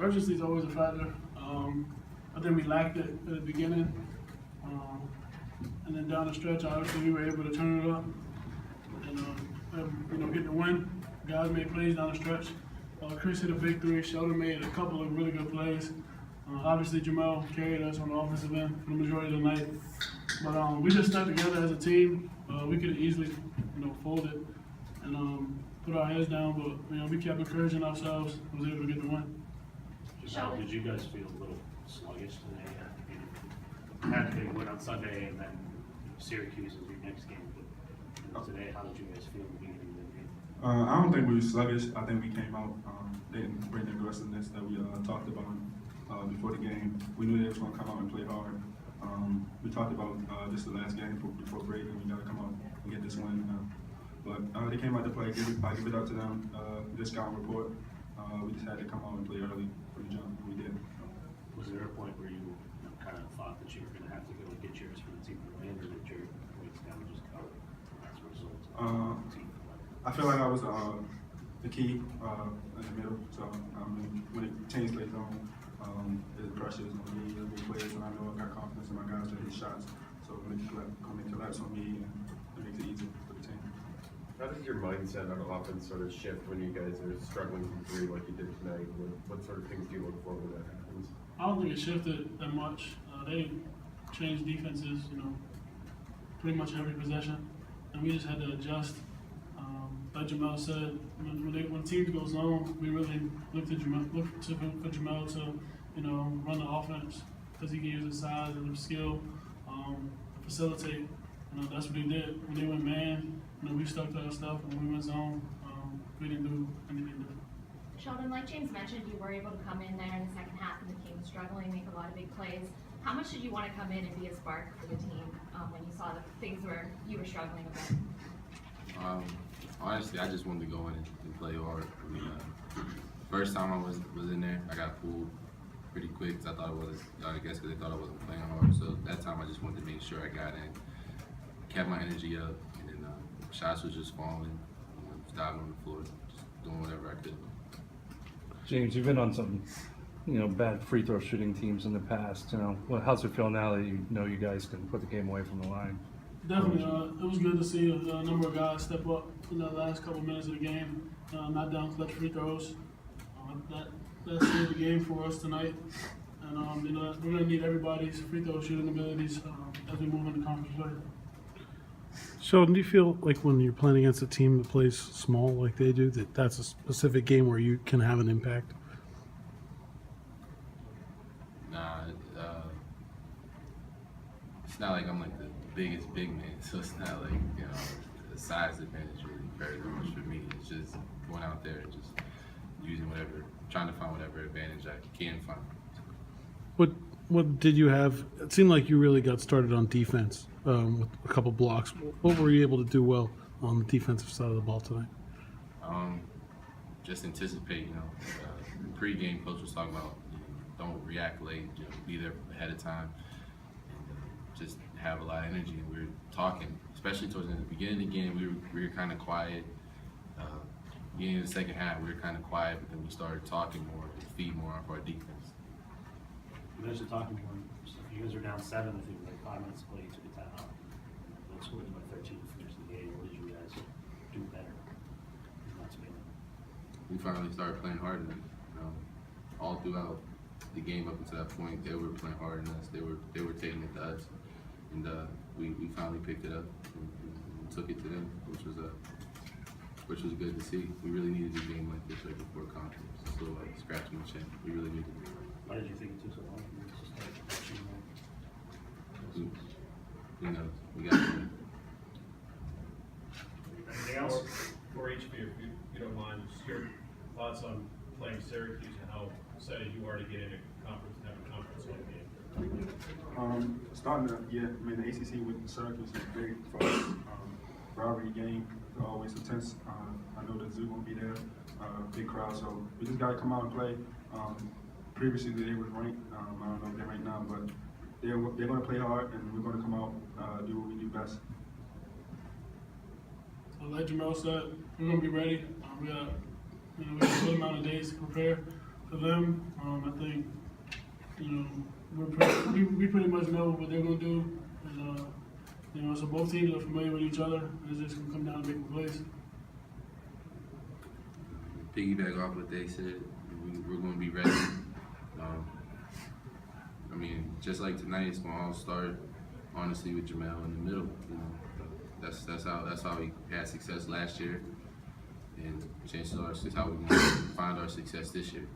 urgency is always a factor. I think we lacked it at the beginning. And then down the stretch, obviously we were able to turn it up and get the win. Guys made plays down the stretch. Chris hit a big three. Sheldon made a couple of really good plays. Obviously Jamel carried us on the offensive end for the majority of the night. But we just stuck together as a team. We could have easily, fold it and put our heads down, but we kept encouraging ourselves and was able to get the win. Jamel, did you guys feel a little sluggish today? You had a big win on Sunday, and then Syracuse is your next game. But today, how did you guys feel at the beginning of the game? I don't think we were sluggish. I think we came out, didn't bring the aggressiveness that we talked about before the game. We knew they was going to come out and play hard. We talked about this the last game before break, and we got to come out and get this win. But they came out to play. I give it up to them. This scouting report. We just had to come out and play early for the jump. We did. Was there a point where you kind of thought that you were going to have to go and get yours for the team to win, or did your points down just come as a result of the team? I feel like I was the key in the middle. So when it change plays on, the pressure is on me. The big players, and I know I got confidence in my guys to hit shots. So when they collapse on me, and it makes it easier for the team. How does your mindset on offense sort of shift when you guys are struggling from three like you did tonight? What sort of things do you look for when that happens? I don't think it shifted that much. They changed defenses, pretty much every possession, and we just had to adjust. Like Jamel said, when teams go zone, we really look for Jamel to, run the offense because he can use his size and his skill to facilitate. That's what he did. When they went man, we stuck to our stuff, and when we went zone, we didn't do anything different. Sheldon, like James mentioned, you were able to come in there in the second half and the team was struggling, make a lot of big plays. How much did you want to come in and be a spark for the team when you saw the things where you were struggling a bit? Honestly, I just wanted to go in and play hard. I mean, first time I was in there, I got pulled pretty quick because I thought it was, I guess because they thought I wasn't playing hard. So that time I just wanted to make sure I got in, kept my energy up, and then shots was just falling, just diving on the floor, just doing whatever I could. James, you've been on some, bad free throw shooting teams in the past. How's it feel now that you guys can put the game away from the line? Definitely, it was good to see a number of guys step up in the last couple of minutes of the game, knock down clutch free throws. That saved the game for us tonight, and we're going to need everybody's free throw shooting abilities as we move into conference play. Sheldon, do you feel like when you're playing against a team that plays small like they do, that's a specific game where you can have an impact? Nah, it's not like I'm like the biggest big man, so it's not like, the size advantage really very much for me. It's just going out there and just trying to find whatever advantage I can find. What did you have? It seemed like you really got started on defense with a couple blocks. What were you able to do well on the defensive side of the ball tonight? Just anticipate, the pregame coach was talking about don't react late, be there ahead of time, and just have a lot of energy. And we were talking, especially towards the beginning of the game, we were kind of quiet. Beginning of the second half, we were kind of quiet, but then we started talking more to feed more off our defense. You guys are talking more. You guys are down 7, I think, like 5 minutes to play to get that up. They scored by 13 to finish the game. What did you guys do better? We finally started playing harder. All throughout the game up until that point, they were playing harder than us. They were taking it to us, and we finally picked it up and took it to them, which was good to see. We really needed a game like this right before conference. So like scratching the chin, we really needed it. Why did you think it took so long for you to start catching Who knows? We got to win. Anything else? For each of you, if you don't mind, just your thoughts on playing Syracuse and how excited you are to get into conference and have a conference-like game. Starting the ACC with Syracuse is big for us. Rivalry game, always intense. I know the zoo won't be there, big crowd, so we just got to come out and play. Previously they were ranked. I don't know if they're ranked now, but they're going to play hard, and we're going to come out do what we do best. Like Jamel said, we're going to be ready. We got a good amount of days to prepare. for them. I think, you know, we pretty much know what they're gonna do, and you know, so both teams are familiar with each other, and it's just gonna come down to making plays. Piggyback off what they said, we're going to be ready. I mean, just like tonight, it's going to all start honestly with Jamel in the middle. You know, that's how we had success last year, and chances are it's how we're going to find our success this year.